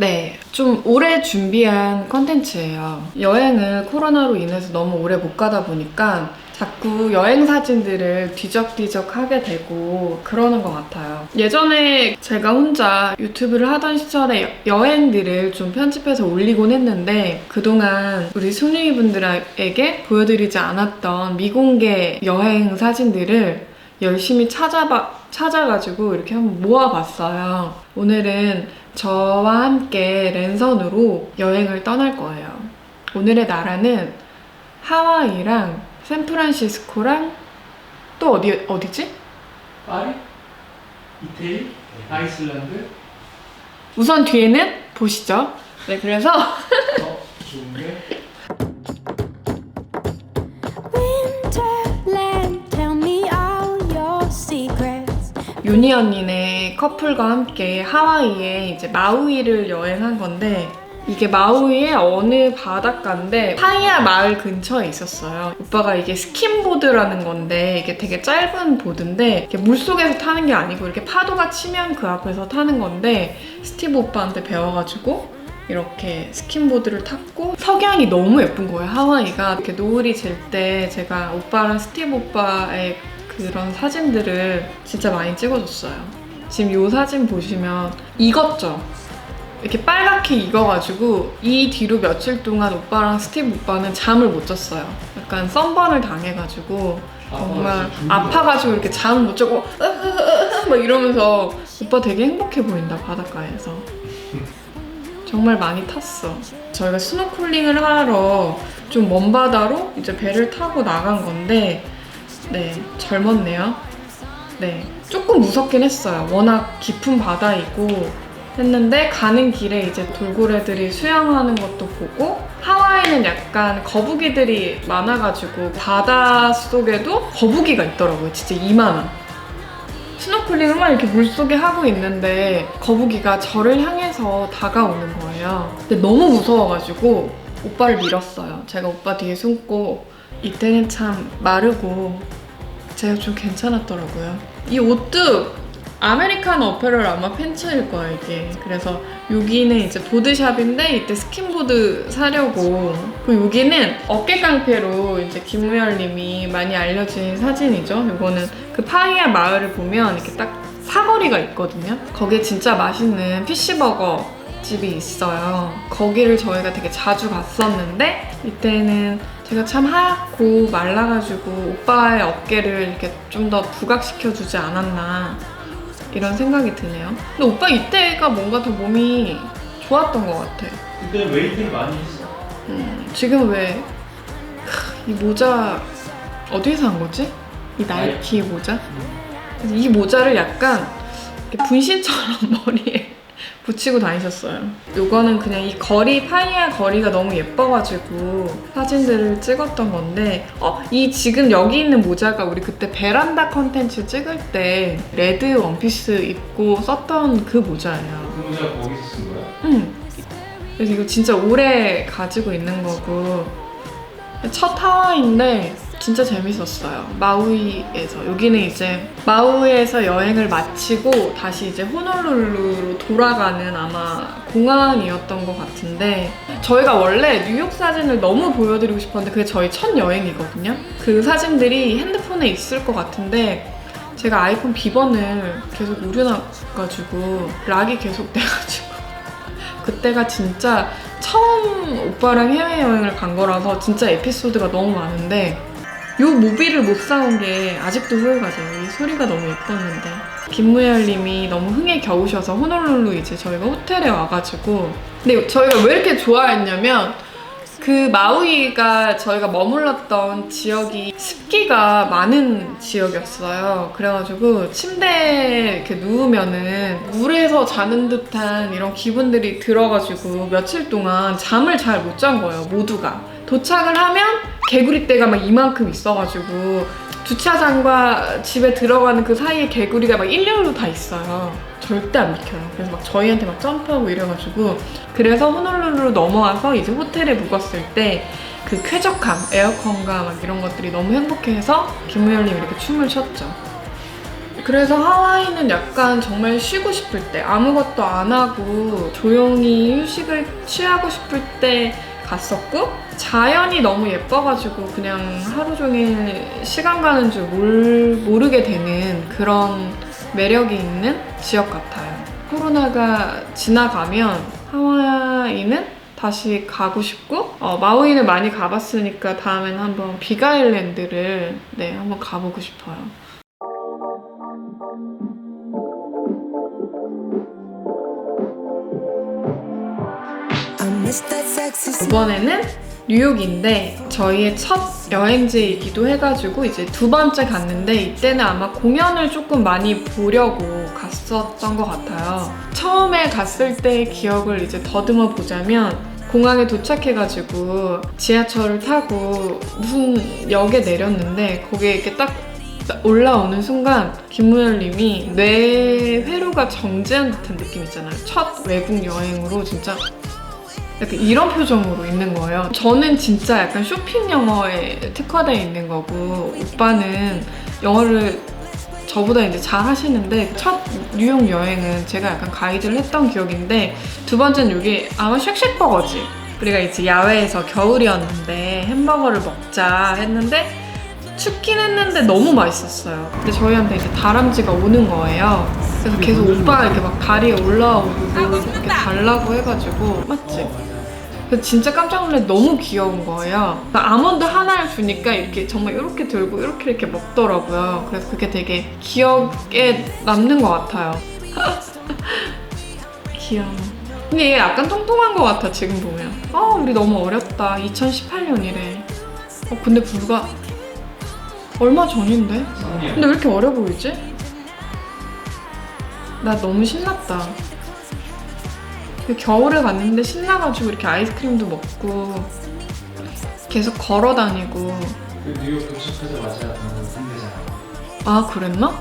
네, 좀 오래 준비한 컨텐츠예요. 여행을 코로나로 인해서 너무 오래 못 가다 보니까 자꾸 여행 사진들을 뒤적뒤적 하게 되고 그러는 것 같아요. 예전에 제가 혼자 유튜브를 하던 시절에 여행들을 좀 편집해서 올리곤 했는데 그동안 우리 순위분들에게 보여드리지 않았던 미공개 여행 사진들을 열심히 찾아가지고 이렇게 한번 모아봤어요. 오늘은 저와 함께 랜선으로 여행을 떠날 거예요. 오늘의 나라는 하와이랑 샌프란시스코랑 또 어디지? 파리? 이태리? 아이슬란드? 우선 뒤에는 보시죠. 네, 그래서 좋은데? Winterland, tell me all your secrets. 윤희 언니네 커플과 함께 하와이에 이제 마우이를 여행한 건데 이게 마우이의 어느 바닷가인데 파이아 마을 근처에 있었어요. 오빠가 이게 스킨보드라는 건데 이게 되게 짧은 보드인데 이게 물속에서 타는 게 아니고 이렇게 파도가 치면 그 앞에서 타는 건데 스티브 오빠한테 배워가지고 이렇게 스킨보드를 탔고 석양이 너무 예쁜 거예요. 하와이가 이렇게 노을이 질 때 제가 오빠랑 스티브 오빠의 그런 사진들을 진짜 많이 찍어줬어요. 지금 이 사진 보시면 익었죠? 이렇게 빨갛게 익어가지고 이 뒤로 며칠 동안 오빠랑 스티브 오빠는 잠을 못 잤어요. 약간 썬번을 당해가지고 정말 아파가지고 이렇게 잠을 못 자고 막 이러면서 오빠 되게 행복해 보인다 바닷가에서. 정말 많이 탔어. 저희가 스노클링을 하러 좀 먼 바다로 이제 배를 타고 나간 건데 네, 젊었네요. 네, 조금 무섭긴 했어요. 워낙 깊은 바다이고 했는데 가는 길에 이제 돌고래들이 수영하는 것도 보고 하와이는 약간 거북이들이 많아가지고 바닷속에도 거북이가 있더라고요. 진짜 이만한. 스노클링을 막 이렇게 물속에 하고 있는데 거북이가 저를 향해서 다가오는 거예요. 근데 너무 무서워가지고 오빠를 밀었어요. 제가 오빠 뒤에 숨고 이때는 참 마르고 제가 좀 괜찮았더라고요. 이 옷도 아메리칸 어페럴 아마 팬츠일 거예요, 이게. 그래서 여기는 이제 보드샵인데 이때 스킨보드 사려고. 그리고 여기는 어깨 깡패로 이제 김무열님이 많이 알려진 사진이죠. 이거는 그 파이아 마을을 보면 이렇게 딱 사거리가 있거든요. 거기에 진짜 맛있는 피쉬버거 집이 있어요. 거기를 저희가 되게 자주 갔었는데 이때는 제가 참 하얗고 말라가지고 오빠의 어깨를 이렇게 좀 더 부각시켜주지 않았나 이런 생각이 드네요. 근데 오빠 이때가 뭔가 더 몸이 좋았던 것 같아. 그때는 웨이트를 많이 했어. 지금 왜 이 모자 어디서 산 거지? 이 나이키 모자? 그래서 이 모자를 약간 이렇게 분신처럼 머리에 붙이고 다니셨어요. 요거는 그냥 이 거리, 파이아 거리가 너무 예뻐가지고 사진들을 찍었던 건데 이 지금 여기 있는 모자가 우리 그때 베란다 컨텐츠 찍을 때 레드 원피스 입고 썼던 그 모자예요. 그 모자가 거기서 쓴 거야? 응. 그래서 이거 진짜 오래 가지고 있는 거고 첫 하와이인데 진짜 재밌었어요. 마우이에서. 여기는 이제 마우이에서 여행을 마치고 다시 이제 호놀룰루로 돌아가는 아마 공항이었던 것 같은데 저희가 원래 뉴욕 사진을 너무 보여드리고 싶었는데 그게 저희 첫 여행이거든요. 그 사진들이 핸드폰에 있을 것 같은데 제가 아이폰 비번을 계속 오류나가지고 락이 계속 돼가지고 그때가 진짜 처음 오빠랑 해외여행을 간 거라서 진짜 에피소드가 너무 많은데 요 모빌을 못 사온 게 아직도 후회가 돼요. 이 소리가 너무 예뻤는데. 김무열님이 너무 흥에 겨우셔서 호놀룰루 이제 저희가 호텔에 와가지고 근데 저희가 왜 이렇게 좋아했냐면 그 마우이가 저희가 머물렀던 지역이 습기가 많은 지역이었어요. 그래가지고 침대에 이렇게 누우면은 물에서 자는 듯한 이런 기분들이 들어가지고 며칠 동안 잠을 잘 못 잔 거예요, 모두가. 도착을 하면 개구리떼가 막 이만큼 있어가지고 주차장과 집에 들어가는 그 사이에 개구리가 막 일렬로 다 있어요. 절대 안 비켜요. 그래서 막 저희한테 막 점프하고 이래가지고 그래서 호놀룰루로 넘어와서 이제 호텔에 묵었을 때 그 쾌적함, 에어컨과 막 이런 것들이 너무 행복해서 김무열님 이렇게 춤을 췄죠. 그래서 하와이는 약간 정말 쉬고 싶을 때, 아무것도 안 하고 조용히 휴식을 취하고 싶을 때 갔었고, 자연이 너무 예뻐가지고 그냥 하루 종일 시간 가는 줄 모르게 되는 그런 매력이 있는 지역 같아요. 코로나가 지나가면 하와이는 다시 가고 싶고, 마우이는 많이 가봤으니까 다음엔 한번 빅아일랜드를 한번 가보고 싶어요. 이번에는 뉴욕인데 저희의 첫 여행지이기도 해가지고 이제 두 번째 갔는데, 이때는 아마 공연을 조금 많이 보려고 갔었던 것 같아요. 처음에 갔을 때의 기억을 이제 더듬어 보자면, 공항에 도착해가지고 지하철을 타고 무슨 역에 내렸는데, 거기에 이렇게 딱 올라오는 순간 김무열님이 뇌 회로가 정지한 듯한 느낌 있잖아요. 첫 외국 여행으로 진짜 약간 이런 표정으로 있는 거예요. 저는 진짜 약간 쇼핑 영어에 특화되어 있는 거고, 오빠는 영어를 저보다 이제 잘 하시는데, 첫 뉴욕 여행은 제가 약간 가이드를 했던 기억인데, 두 번째는 여기 아마 쉑쉑버거지. 우리가 이제 야외에서 겨울이었는데 햄버거를 먹자 했는데, 춥긴 했는데 너무 맛있었어요. 근데 저희한테 이제 다람쥐가 오는 거예요. 그래서 계속 오빠가 이렇게 막 다리에 올라오고 이렇게 달라고 해가지고, 맞지? 그래서 진짜 깜짝 놀래, 너무 귀여운 거예요. 아몬드 하나를 주니까 이렇게 정말 이렇게 들고 이렇게 먹더라고요. 그래서 그게 되게 기억에 남는 것 같아요. 귀여워. 근데 얘 약간 통통한 것 같아, 지금 보면. 우리 너무 어렸다. 2018년이래. 근데 불과 얼마 전인데? 근데 왜 이렇게 어려 보이지? 나 너무 신났다. 겨울에 갔는데 신나가지고 이렇게 아이스크림도 먹고 계속 걸어 다니고. 뉴욕 도착하자마자 군대잖아. 아, 그랬나?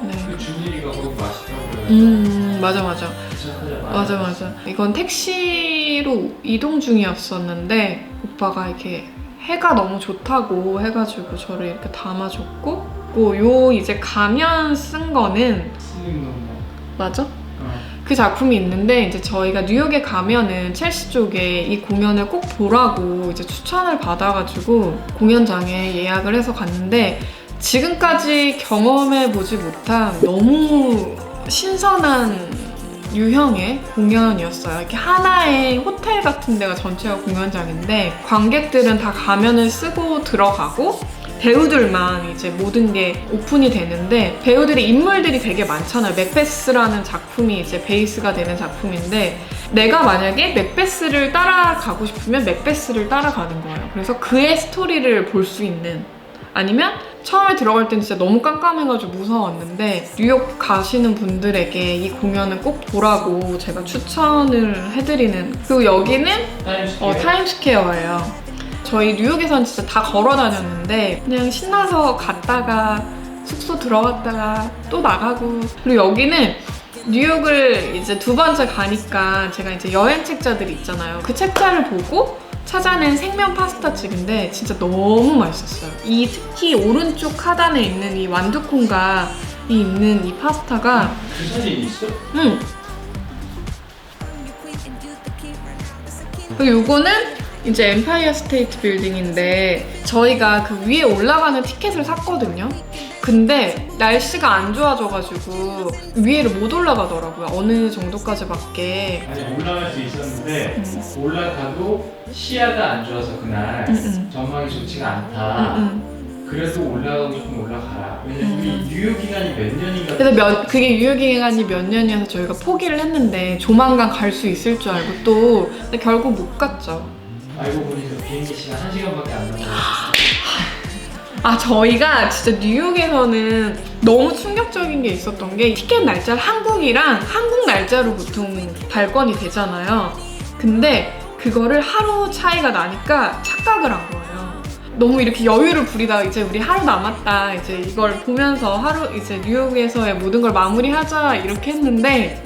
네. 준일이가 거기 맛있다고 맞아. 도착하자마자. 맞아. 이건 택시로 이동 중이었었는데, 오빠가 이렇게 해가 너무 좋다고 해가지고 저를 이렇게 담아줬고, 요 이제 가면 쓴 거는 맞아? 그 작품이 있는데, 이제 저희가 뉴욕에 가면은 첼시 쪽에 이 공연을 꼭 보라고 이제 추천을 받아가지고 공연장에 예약을 해서 갔는데, 지금까지 경험해보지 못한 너무 신선한 유형의 공연이었어요. 이렇게 하나의 호텔 같은 데가 전체가 공연장인데, 관객들은 다 가면을 쓰고 들어가고 배우들만 이제 모든 게 오픈이 되는데, 배우들의 인물들이 되게 많잖아요. 맥베스라는 작품이 이제 베이스가 되는 작품인데, 내가 만약에 맥베스를 따라가고 싶으면 맥베스를 따라가는 거예요. 그래서 그의 스토리를 볼 수 있는, 아니면 처음에 들어갈 때는 진짜 너무 깜깜해가지고 무서웠는데, 뉴욕 가시는 분들에게 이 공연을 꼭 보라고 제가 추천을 해드리는. 그리고 여기는 타임스퀘어예요. 저희 뉴욕에서는 진짜 다 걸어 다녔는데, 그냥 신나서 갔다가 숙소 들어갔다가 또 나가고. 그리고 여기는 뉴욕을 이제 두 번째 가니까 제가 이제 여행 책자들이 있잖아요. 그 책자를 보고 찾아낸 생면 파스타 집인데 진짜 너무 맛있었어요. 이 특히 오른쪽 하단에 있는 이 완두콩가 있는 이 파스타가. 그 사진이 있어? 응. 그리고 요거는 이제 엠파이어 스테이트 빌딩인데, 저희가 그 위에 올라가는 티켓을 샀거든요. 근데 날씨가 안 좋아져가지고 위에를 못 올라가더라고요. 어느 정도까지밖에. 아니, 올라갈 수 있었는데 올라가도 시야가 안 좋아서 그날 전망이 좋지가 않다. 그래도 올라가고 싶으면 올라가라. 왜냐면 우리 유효 기간이 몇 년인가. 그래서 그게 유효 기간이 몇 년이어서 저희가 포기를 했는데, 조만간 갈 수 있을 줄 알고 또. 근데 결국 못 갔죠. 알고 보니까 비행기 시간 1시간밖에 안 남았어요. 저희가 진짜 뉴욕에서는 너무 충격적인 게 있었던 게, 티켓 날짜를 한국이랑 한국 날짜로 보통 발권이 되잖아요. 근데 그거를 하루 차이가 나니까 착각을 한 거예요. 너무 이렇게 여유를 부리다가 이제 우리 하루 남았다, 이제 이걸 보면서 하루 이제 뉴욕에서의 모든 걸 마무리하자 이렇게 했는데,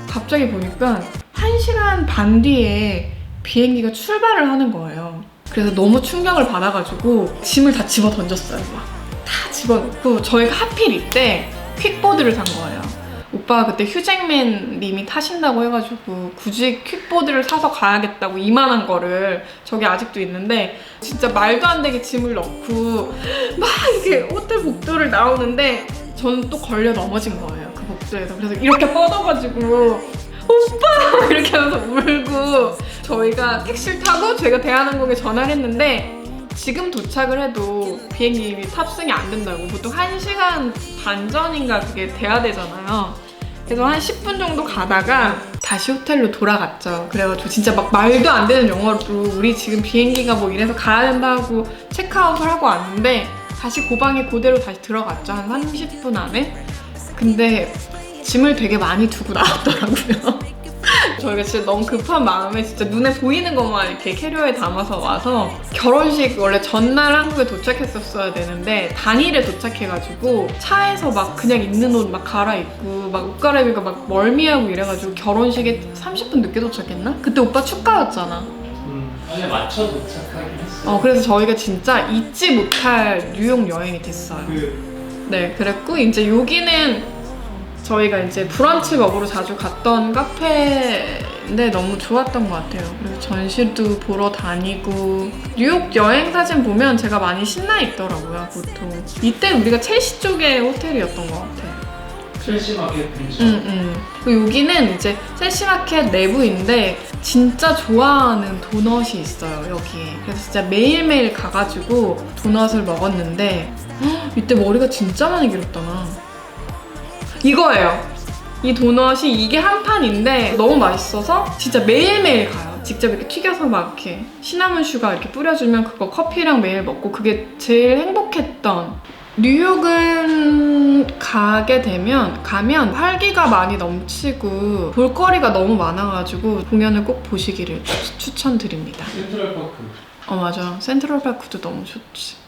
갑자기 보니까 1시간 반 뒤에 비행기가 출발을 하는 거예요. 그래서 너무 충격을 받아가지고 짐을 다 집어 던졌어요. 막 다 집어넣고 저희가 하필 이때 퀵보드를 산 거예요. 오빠가 그때 휴잭맨 님이 타신다고 해가지고 굳이 퀵보드를 사서 가야겠다고 이만한 거를 저기 아직도 있는데 진짜 말도 안 되게 짐을 넣고 막 이렇게 호텔 복도를 나오는데 저는 또 걸려 넘어진 거예요. 그 복도에서. 그래서 이렇게 뻗어가지고 오빠! 이렇게 하면서 울고 저희가 택시를 타고 저희가 대한항공에 전화를 했는데 지금 도착을 해도 비행기 탑승이 안 된다고. 보통 1시간 반 전인가 그게 돼야 되잖아요. 그래서 한 10분 정도 가다가 다시 호텔로 돌아갔죠. 그래가지고 진짜 막 말도 안 되는 영어로 우리 지금 비행기가 뭐 이래서 가야 된다 하고 체크아웃을 하고 왔는데 다시 고방에 그대로 다시 들어갔죠. 한 30분 안에. 근데 짐을 되게 많이 두고 나왔더라고요. 저희가 진짜 너무 급한 마음에 진짜 눈에 보이는 것만 이렇게 캐리어에 담아서 와서 결혼식 원래 전날 한국에 도착했었어야 되는데 당일에 도착해가지고 차에서 막 그냥 있는 옷 막 갈아입고 막 옷 갈아입으니까 막 멀미하고 이래가지고 결혼식에 30분 늦게 도착했나? 그때 오빠 축가였잖아. 아니 맞춰 도착하긴 했어. 그래서 저희가 진짜 잊지 못할 뉴욕 여행이 됐어요. 네, 그랬고 이제 여기는 저희가 이제 브런치 먹으러 자주 갔던 카페인데 너무 좋았던 것 같아요. 그래서 전시도 보러 다니고 뉴욕 여행 사진 보면 제가 많이 신나 있더라고요, 보통. 이때 우리가 첼시 쪽에 호텔이었던 것 같아요. 첼시 마켓 근처. 그리고 여기는 이제 첼시 마켓 내부인데 진짜 좋아하는 도넛이 있어요, 여기에. 그래서 진짜 매일매일 가가지고 도넛을 먹었는데 이때 머리가 진짜 많이 길었다 나. 이거예요. 이 도넛이 이게 한 판인데 너무 맛있어서 진짜 매일매일 가요. 직접 이렇게 튀겨서 막 이렇게 시나몬 슈가 이렇게 뿌려주면 그거 커피랑 매일 먹고 그게 제일 행복했던. 뉴욕은 가면 활기가 많이 넘치고 볼거리가 너무 많아가지고 공연을 꼭 보시기를 추천드립니다. 센트럴파크. 맞아. 센트럴파크도 너무 좋지.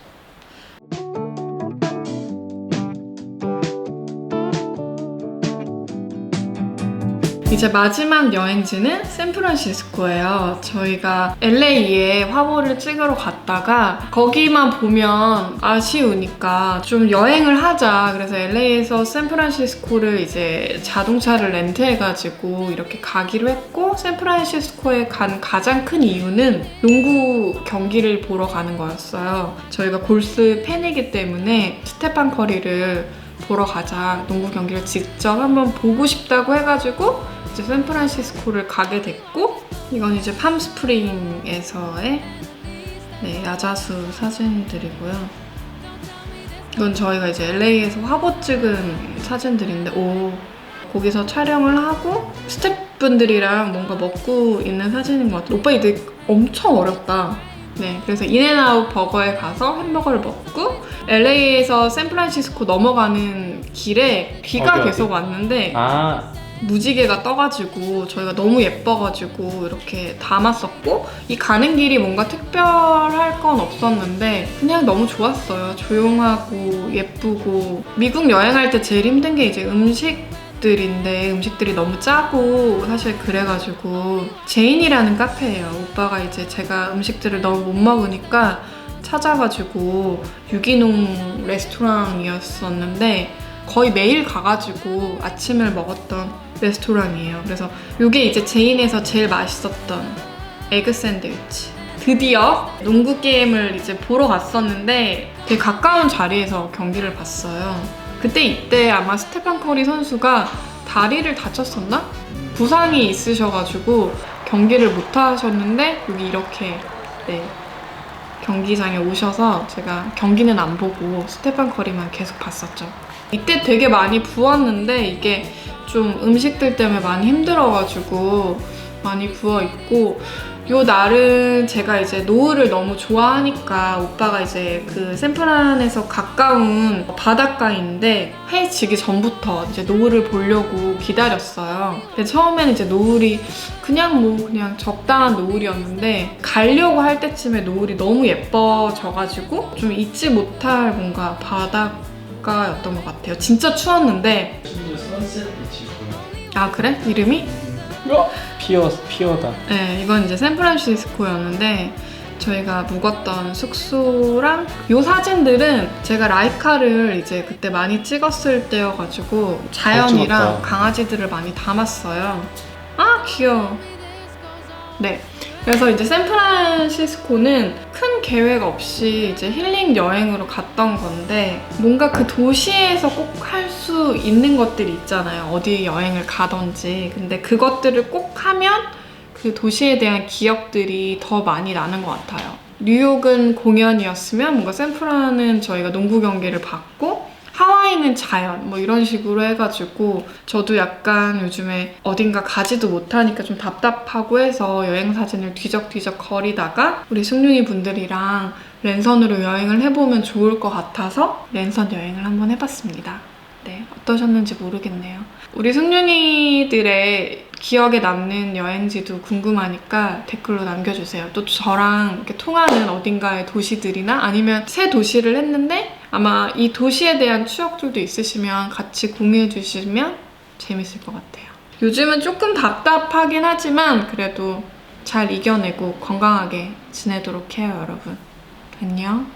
이제 마지막 여행지는 샌프란시스코예요. 저희가 LA에 화보를 찍으러 갔다가 거기만 보면 아쉬우니까 좀 여행을 하자. 그래서 LA에서 샌프란시스코를 이제 자동차를 렌트해가지고 이렇게 가기로 했고 샌프란시스코에 간 가장 큰 이유는 농구 경기를 보러 가는 거였어요. 저희가 골스 팬이기 때문에 스테판 커리를 보러 가자. 농구 경기를 직접 한번 보고 싶다고 해가지고 이제 샌프란시스코를 가게 됐고 이건 이제 팜스프링에서의 야자수 사진들이고요. 이건 저희가 이제 LA에서 화보 찍은 사진들인데 거기서 촬영을 하고 스태프분들이랑 뭔가 먹고 있는 사진인 것 같아요. 오빠 이제 엄청 어렵다. 네, 그래서 인앤아웃 버거에 가서 햄버거를 먹고 LA에서 샌프란시스코 넘어가는 길에 비가 계속 왔는데 무지개가 떠가지고 저희가 너무 예뻐가지고 이렇게 담았었고 이 가는 길이 뭔가 특별할 건 없었는데 그냥 너무 좋았어요. 조용하고 예쁘고 미국 여행할 때 제일 힘든 게 이제 음식들인데 음식들이 너무 짜고 사실 그래가지고 제인이라는 카페예요. 오빠가 이제 제가 음식들을 너무 못 먹으니까 찾아가지고 유기농 레스토랑이었었는데 거의 매일 가가지고 아침을 먹었던 레스토랑이에요. 그래서 이게 이제 제인에서 제일 맛있었던 에그 샌드위치. 드디어 농구 게임을 이제 보러 갔었는데 되게 가까운 자리에서 경기를 봤어요. 이때 아마 스테판 커리 선수가 다리를 다쳤었나? 부상이 있으셔가지고 경기를 못 하셨는데 여기 이렇게 경기장에 오셔서 제가 경기는 안 보고 스테판 커리만 계속 봤었죠. 이때 되게 많이 부었는데 이게 좀 음식들 때문에 많이 힘들어가지고 많이 부어있고 요 날은 제가 이제 노을을 너무 좋아하니까 오빠가 이제 그 샌프란에서 가까운 바닷가인데 해 지기 전부터 이제 노을을 보려고 기다렸어요. 근데 처음에는 이제 노을이 그냥 적당한 노을이었는데 가려고 할 때쯤에 노을이 너무 예뻐져가지고 좀 잊지 못할 뭔가 바닷가였던 것 같아요. 진짜 추웠는데. 심지어 선셋 비치고요. 아 그래? 이름이? 피어다. 네, 이건 이제 샌프란시스코였는데 저희가 묵었던 숙소랑 이 사진들은 제가 라이카를 이제 그때 많이 찍었을 때여가지고 자연이랑 찍었다. 강아지들을 많이 담았어요. 아 귀여워. 네. 그래서 이제 샌프란시스코는 큰 계획 없이 이제 힐링 여행으로 갔던 건데 뭔가 그 도시에서 꼭 할 수 있는 것들이 있잖아요. 어디 여행을 가든지. 근데 그것들을 꼭 하면 그 도시에 대한 기억들이 더 많이 나는 것 같아요. 뉴욕은 공연이었으면 뭔가 샌프란은 저희가 농구 경기를 봤고 하와이는 자연 뭐 이런 식으로 해가지고 저도 약간 요즘에 어딘가 가지도 못하니까 좀 답답하고 해서 여행 사진을 뒤적뒤적 거리다가 우리 승윤이 분들이랑 랜선으로 여행을 해보면 좋을 것 같아서 랜선 여행을 한번 해봤습니다. 네, 어떠셨는지 모르겠네요. 우리 승윤이들의 기억에 남는 여행지도 궁금하니까 댓글로 남겨주세요. 또 저랑 이렇게 통하는 어딘가의 도시들이나 아니면 새 도시를 했는데 아마 이 도시에 대한 추억들도 있으시면 같이 공유해 주시면 재밌을 것 같아요. 요즘은 조금 답답하긴 하지만 그래도 잘 이겨내고 건강하게 지내도록 해요, 여러분. 안녕.